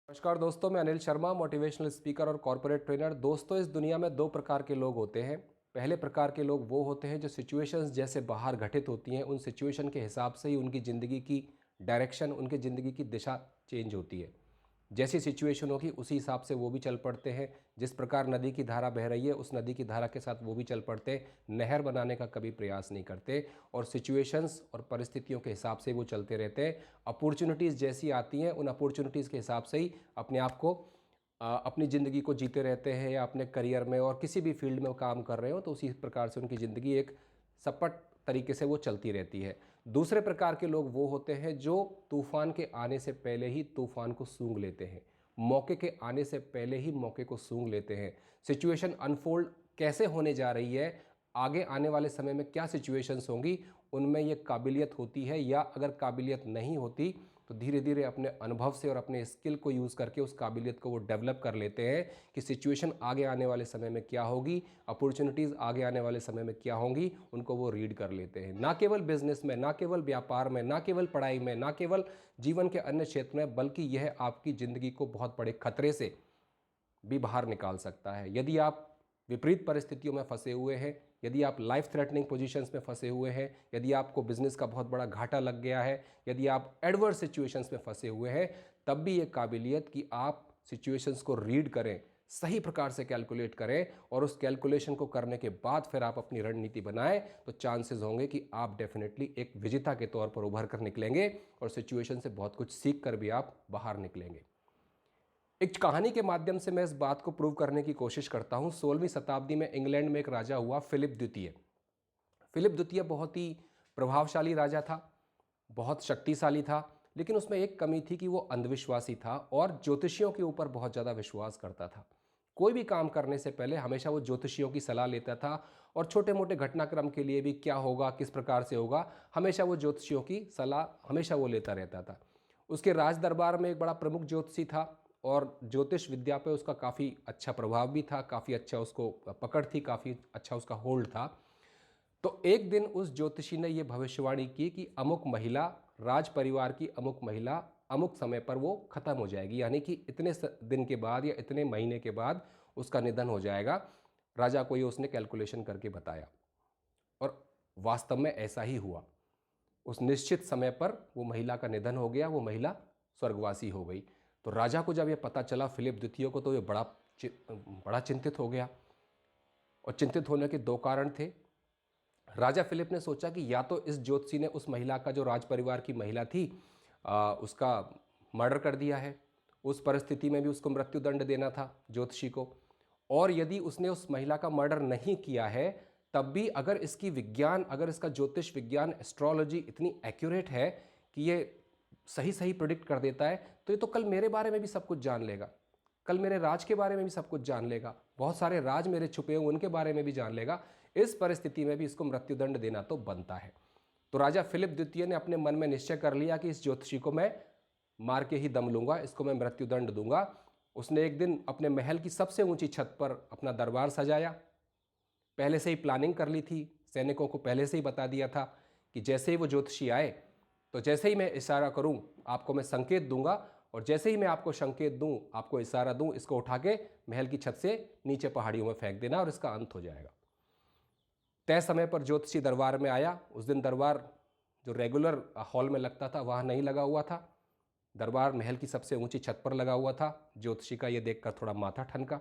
नमस्कार दोस्तों, मैं अनिल शर्मा, मोटिवेशनल स्पीकर और कॉर्पोरेट ट्रेनर। दोस्तों, इस दुनिया में दो प्रकार के लोग होते हैं। पहले प्रकार के लोग वो होते हैं जो सिचुएशंस जैसे बाहर घटित होती हैं, उन सिचुएशन के हिसाब से ही उनकी ज़िंदगी की डायरेक्शन, उनकी ज़िंदगी की दिशा चेंज होती है। जैसी सिचुएशन होगी उसी हिसाब से वो भी चल पड़ते हैं। जिस प्रकार नदी की धारा बह रही है उस नदी की धारा के साथ वो भी चल पड़ते हैं। नहर बनाने का कभी प्रयास नहीं करते और सिचुएशंस और परिस्थितियों के हिसाब से वो चलते रहते हैं। अपॉर्चुनिटीज़ जैसी आती हैं उन अपॉर्चुनिटीज़ के हिसाब से ही अपने आप को अपनी ज़िंदगी को जीते रहते हैं, या अपने करियर में और किसी भी फील्ड में वो काम कर रहे हो तो उसी प्रकार से उनकी ज़िंदगी एक सपट तरीके से वो चलती रहती है। दूसरे प्रकार के लोग वो होते हैं जो तूफान के आने से पहले ही तूफान को सूंघ लेते हैं, मौके के आने से पहले ही मौके को सूंघ लेते हैं। सिचुएशन अनफोल्ड कैसे होने जा रही है, आगे आने वाले समय में क्या सिचुएशंस होंगी, उनमें ये काबिलियत होती है, या अगर काबिलियत नहीं होती तो धीरे धीरे अपने अनुभव से और अपने स्किल को यूज़ करके उस काबिलियत को वो डेवलप कर लेते हैं कि सिचुएशन आगे आने वाले समय में क्या होगी, अपॉर्चुनिटीज़ आगे आने वाले समय में क्या होंगी, उनको वो रीड कर लेते हैं। ना केवल बिजनेस में, ना केवल व्यापार में, ना केवल पढ़ाई में, ना केवल जीवन के अन्य क्षेत्र में, बल्कि यह आपकी ज़िंदगी को बहुत बड़े खतरे से भी बाहर निकाल सकता है। यदि आप विपरीत परिस्थितियों में फंसे हुए हैं, यदि आप लाइफ थ्रेटनिंग पोजीशंस में फंसे हुए हैं, यदि आपको बिजनेस का बहुत बड़ा घाटा लग गया है, यदि आप एडवर्स सिचुएशंस में फंसे हुए हैं, तब भी ये काबिलियत कि आप सिचुएशंस को रीड करें, सही प्रकार से कैलकुलेट करें और उस कैलकुलेशन को करने के बाद फिर आप अपनी रणनीति बनाएं, तो चांसेस होंगे कि आप डेफिनेटली एक विजेता के तौर पर उभर कर निकलेंगे और सिचुएशन से बहुत कुछ सीख कर भी आप बाहर निकलेंगे। एक कहानी के माध्यम से मैं इस बात को प्रूव करने की कोशिश करता हूं। 16वीं शताब्दी में इंग्लैंड में एक राजा हुआ, फिलिप द्वितीय। फिलिप द्वितीय बहुत ही प्रभावशाली राजा था, बहुत शक्तिशाली था, लेकिन उसमें एक कमी थी कि वो अंधविश्वासी था और ज्योतिषियों के ऊपर बहुत ज़्यादा विश्वास करता था। कोई भी काम करने से पहले हमेशा वो ज्योतिषियों की सलाह लेता था और छोटे मोटे घटनाक्रम के लिए भी क्या होगा, किस प्रकार से होगा, हमेशा वो ज्योतिषियों की सलाह हमेशा वो लेता रहता था। उसके राज दरबार में एक बड़ा प्रमुख ज्योतिषी था और ज्योतिष विद्या पे उसका काफ़ी अच्छा प्रभाव भी था, काफ़ी अच्छा उसको पकड़ थी, काफ़ी अच्छा उसका होल्ड था। तो एक दिन उस ज्योतिषी ने यह भविष्यवाणी की कि अमुक महिला, राज परिवार की अमुक महिला अमुक समय पर वो खत्म हो जाएगी, यानी कि इतने दिन के बाद या इतने महीने के बाद उसका निधन हो जाएगा। राजा को ये उसने कैलकुलेशन करके बताया और वास्तव में ऐसा ही हुआ। उस निश्चित समय पर वो महिला का निधन हो गया, वो महिला स्वर्गवासी हो गई। तो राजा को जब ये पता चला फिलिप द्वितीय को, तो ये बड़ा चिंतित हो गया। और चिंतित होने के दो कारण थे। राजा फिलिप ने सोचा कि या तो इस ज्योतिषी ने उस महिला का, जो राज परिवार की महिला थी, उसका मर्डर कर दिया है, उस परिस्थिति में भी उसको मृत्युदंड देना था ज्योतिषी को। और यदि उसने उस महिला का मर्डर नहीं किया है, तब भी अगर इसकी विज्ञान, अगर इसका ज्योतिष विज्ञान, एस्ट्रोलॉजी इतनी एक्यूरेट है कि ये सही सही प्रिडिक्ट कर देता है, तो ये तो कल मेरे बारे में भी सब कुछ जान लेगा, कल मेरे राज के बारे में भी सब कुछ जान लेगा, बहुत सारे राज मेरे छुपे हुए उनके बारे में भी जान लेगा। इस परिस्थिति में भी इसको मृत्युदंड देना तो बनता है। तो राजा फिलिप द्वितीय ने अपने मन में निश्चय कर लिया कि इस ज्योतिषी को मैं मार के ही दम लूंगा, इसको मैं मृत्युदंड दूंगा। उसने एक दिन अपने महल की सबसे ऊंची छत पर अपना दरबार सजाया। पहले से ही प्लानिंग कर ली थी, सैनिकों को पहले से ही बता दिया था कि जैसे ही वो ज्योतिषी आए तो जैसे ही मैं इशारा करूं आपको मैं संकेत दूंगा, और जैसे ही मैं आपको संकेत दूं, आपको इशारा दूं, इसको उठा के महल की छत से नीचे पहाड़ियों में फेंक देना और इसका अंत हो जाएगा। तय समय पर ज्योतिषी दरबार में आया। उस दिन दरबार जो रेगुलर हॉल में लगता था वहाँ नहीं लगा हुआ था, दरबार महल की सबसे ऊंची छत पर लगा हुआ था। ज्योतिषी का ये देखकर थोड़ा माथा ठनका।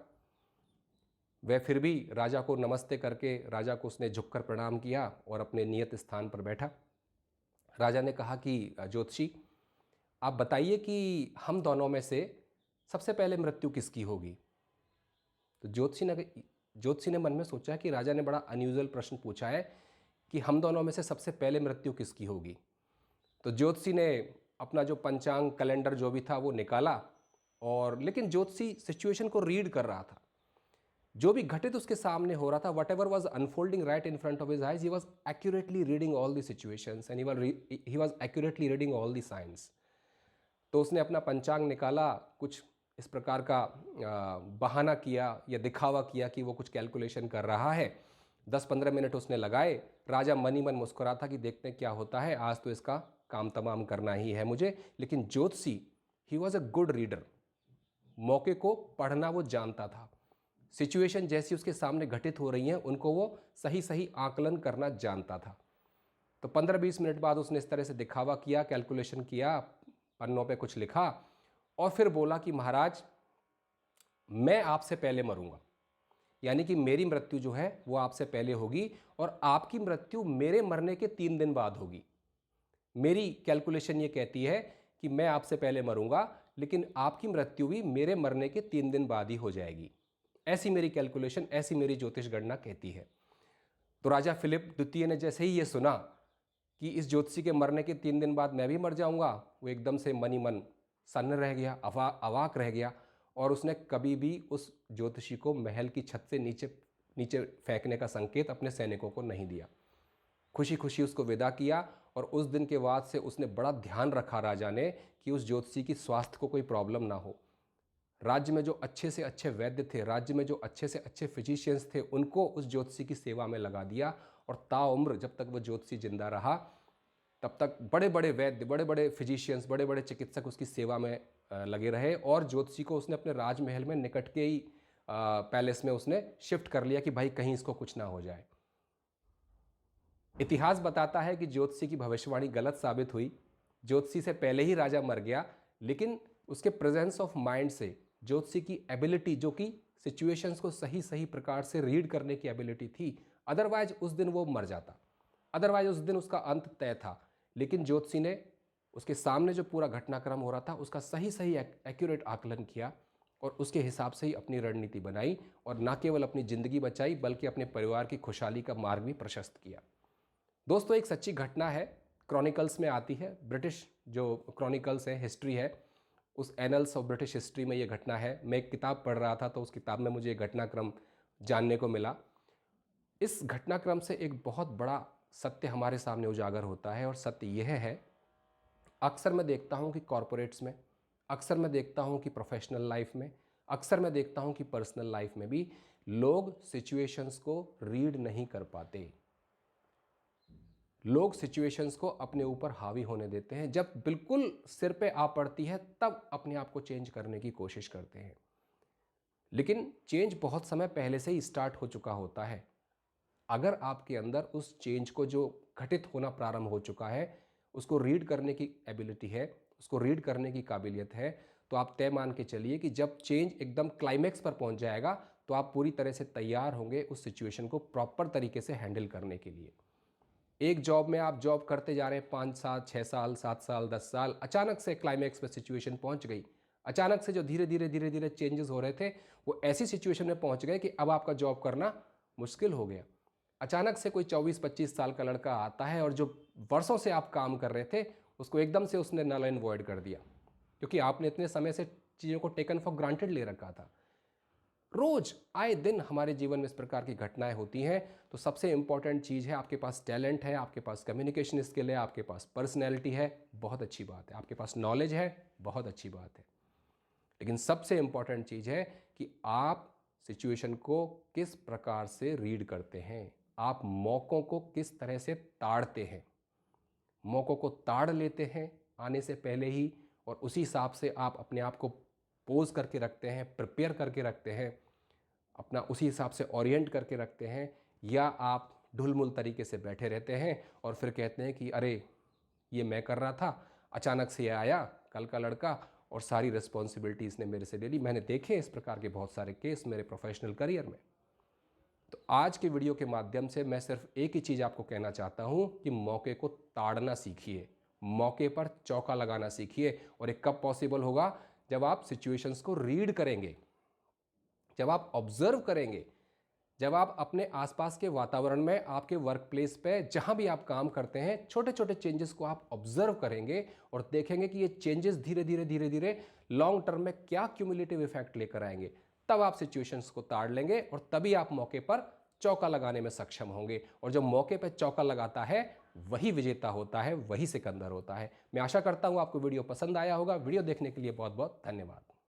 वह फिर भी राजा को नमस्ते करके, राजा को उसने झुककर प्रणाम किया और अपने नियत स्थान पर बैठा। राजा ने कहा कि ज्योतिषी, आप बताइए कि हम दोनों में से सबसे पहले मृत्यु किसकी होगी। तो ज्योतिषी ने मन में सोचा कि राजा ने बड़ा अनयूजुअल प्रश्न पूछा है कि हम दोनों में से सबसे पहले मृत्यु किसकी होगी। तो ज्योतिषी ने अपना जो पंचांग कैलेंडर जो भी था वो निकाला, और लेकिन ज्योतिषी सिचुएशन को रीड कर रहा था। जो भी घटित उसके सामने हो रहा था, what ever was unfolding right in front of his eyes, he was accurately reading all the situations and he was accurately reading all the science. तो उसने अपना पंचांग निकाला, कुछ इस प्रकार का बहाना किया या दिखावा किया कि वो कुछ कैलकुलेशन कर रहा है। 10-15 मिनट उसने लगाए। राजा मन ही मन मुस्कुरा था कि देखते हैं क्या होता है, आज तो इसका काम तमाम करना ही है मुझे। लेकिन ज्योतिषी, he was a good reader, मौके को पढ़ना वो जानता था। सिचुएशन जैसी उसके सामने घटित हो रही हैं उनको वो सही सही आकलन करना जानता था। तो 15-20 मिनट बाद उसने इस तरह से दिखावा किया, कैलकुलेशन किया, पन्नों पे कुछ लिखा और फिर बोला कि महाराज मैं आपसे पहले मरूंगा, यानी कि मेरी मृत्यु जो है वो आपसे पहले होगी और आपकी मृत्यु मेरे मरने के 3 दिन बाद होगी। मेरी कैलकुलेशन ये कहती है कि मैं आपसे पहले मरूंगा, लेकिन आपकी मृत्यु भी मेरे मरने के 3 दिन बाद ही हो जाएगी। ऐसी मेरी कैलकुलेशन, ऐसी मेरी ज्योतिष गणना कहती है। तो राजा फिलिप द्वितीय ने जैसे ही ये सुना कि इस ज्योतिषी के मरने के 3 दिन बाद मैं भी मर जाऊंगा, वो एकदम से मन ही मन सन्न रह गया, अवाक रह गया और उसने कभी भी उस ज्योतिषी को महल की छत से नीचे नीचे फेंकने का संकेत अपने सैनिकों को नहीं दिया। खुशी खुशी उसको विदा किया और उस दिन के बाद से उसने बड़ा ध्यान रखा राजा ने कि उस ज्योतिषी की स्वास्थ्य को कोई प्रॉब्लम ना हो। राज्य में जो अच्छे से अच्छे वैद्य थे, राज्य में जो अच्छे से अच्छे फिजिशियंस थे, उनको उस ज्योतिषी की सेवा में लगा दिया और ताउम्र जब तक वो ज्योतिषी जिंदा रहा तब तक बड़े बड़े वैद्य, बड़े बड़े फिजिशियंस, बड़े बड़े चिकित्सक उसकी सेवा में लगे रहे और ज्योतिषी को उसने अपने राजमहल में निकट के ही पैलेस में उसने शिफ्ट कर लिया कि भाई कहीं इसको कुछ ना हो जाए। इतिहास बताता है कि ज्योतिषी की भविष्यवाणी गलत साबित हुई। ज्योतिषी से पहले ही राजा मर गया, लेकिन उसके प्रेजेंस ऑफ माइंड से ज्योतिषी की एबिलिटी, जो कि सिचुएशंस को सही सही प्रकार से रीड करने की एबिलिटी थी, अदरवाइज उस दिन वो मर जाता, अदरवाइज उस दिन उसका अंत तय था। लेकिन ज्योतिषी ने उसके सामने जो पूरा घटनाक्रम हो रहा था उसका सही सही एक्यूरेट आकलन किया और उसके हिसाब से ही अपनी रणनीति बनाई और न केवल अपनी जिंदगी बचाई बल्कि अपने परिवार की खुशहाली का मार्ग भी प्रशस्त किया। दोस्तों, एक सच्ची घटना है, क्रॉनिकल्स में आती है, ब्रिटिश जो क्रॉनिकल्स है, हिस्ट्री है, उस एनल्स ऑफ ब्रिटिश हिस्ट्री में ये घटना है। मैं एक किताब पढ़ रहा था तो उस किताब में मुझे ये घटनाक्रम जानने को मिला। इस घटनाक्रम से एक बहुत बड़ा सत्य हमारे सामने उजागर होता है और सत्य यह है, अक्सर मैं देखता हूँ कि कॉरपोरेट्स में, अक्सर मैं देखता हूँ कि प्रोफेशनल लाइफ में, अक्सर मैं देखता हूँ कि पर्सनल लाइफ में भी लोग सिचुएशंस को रीड नहीं कर पाते। लोग सिचुएशंस को अपने ऊपर हावी होने देते हैं, जब बिल्कुल सिर पे आ पड़ती है तब अपने आप को चेंज करने की कोशिश करते हैं। लेकिन चेंज बहुत समय पहले से ही स्टार्ट हो चुका होता है। अगर आपके अंदर उस चेंज को, जो घटित होना प्रारंभ हो चुका है, उसको रीड करने की एबिलिटी है, उसको रीड करने की काबिलियत है, तो आप तय मान के चलिए कि जब चेंज एकदम क्लाइमैक्स पर पहुंच जाएगा तो आप पूरी तरह से तैयार होंगे उस सिचुएशन को प्रॉपर तरीके से हैंडल करने के लिए। एक जॉब में आप जॉब करते जा रहे हैं 5 साल, 6 साल, 7 साल, 10 साल, अचानक से क्लाइमैक्स पर सिचुएशन पहुंच गई। अचानक से जो धीरे धीरे चेंजेस हो रहे थे वो ऐसी सिचुएशन में पहुंच गए कि अब आपका जॉब करना मुश्किल हो गया। अचानक से कोई 24-25 साल का लड़का आता है और जो वर्षों से आप काम कर रहे थे उसको एकदम से उसने नल एंड वॉइड कर दिया, क्योंकि आपने इतने समय से चीज़ों को टेकन फॉर ग्रांटेड ले रखा था। रोज आए दिन हमारे जीवन में इस प्रकार की घटनाएं होती हैं। तो सबसे इंपॉर्टेंट चीज़ है, आपके पास टैलेंट है, आपके पास कम्युनिकेशन स्किल है, आपके पास पर्सनैलिटी है, बहुत अच्छी बात है, आपके पास नॉलेज है, बहुत अच्छी बात है। लेकिन सबसे इंपॉर्टेंट चीज़ है कि आप सिचुएशन को किस प्रकार से रीड करते हैं, आप मौक़ों को किस तरह से ताड़ते हैं। मौक़ों को ताड़ लेते हैं आने से पहले ही और उसी हिसाब से आप अपने आप को पोज करके रखते हैं, प्रिपेयर करके रखते हैं, अपना उसी हिसाब से ओरिएंट करके रखते हैं, या आप ढुलमुल तरीके से बैठे रहते हैं और फिर कहते हैं कि अरे ये मैं कर रहा था, अचानक से ये आया कल का लड़का और सारी रिस्पॉन्सिबिलिटी इसने मेरे से ले ली। मैंने देखे इस प्रकार के बहुत सारे केस मेरे प्रोफेशनल करियर में। तो आज के वीडियो के माध्यम से मैं सिर्फ एक ही चीज़ आपको कहना चाहता हूँ कि मौके को ताड़ना सीखिए, मौके पर चौका लगाना सीखिए। और ये कब पॉसिबल होगा? जब आप सिचुएशंस को रीड करेंगे, जब आप ऑब्जर्व करेंगे, जब आप अपने आसपास के वातावरण में, आपके वर्क प्लेस पे, जहां भी आप काम करते हैं, छोटे छोटे चेंजेस को आप ऑब्जर्व करेंगे और देखेंगे कि ये चेंजेस धीरे धीरे लॉन्ग टर्म में क्या क्यूमुलेटिव इफेक्ट लेकर आएंगे। तब आप सिचुएशंस को ताड़ लेंगे और तभी आप मौके पर चौका लगाने में सक्षम होंगे। और जो मौके पर चौका लगाता है वही विजेता होता है, वही सिकंदर होता है। मैं आशा करता हूं आपको वीडियो पसंद आया होगा। वीडियो देखने के लिए बहुत बहुत धन्यवाद।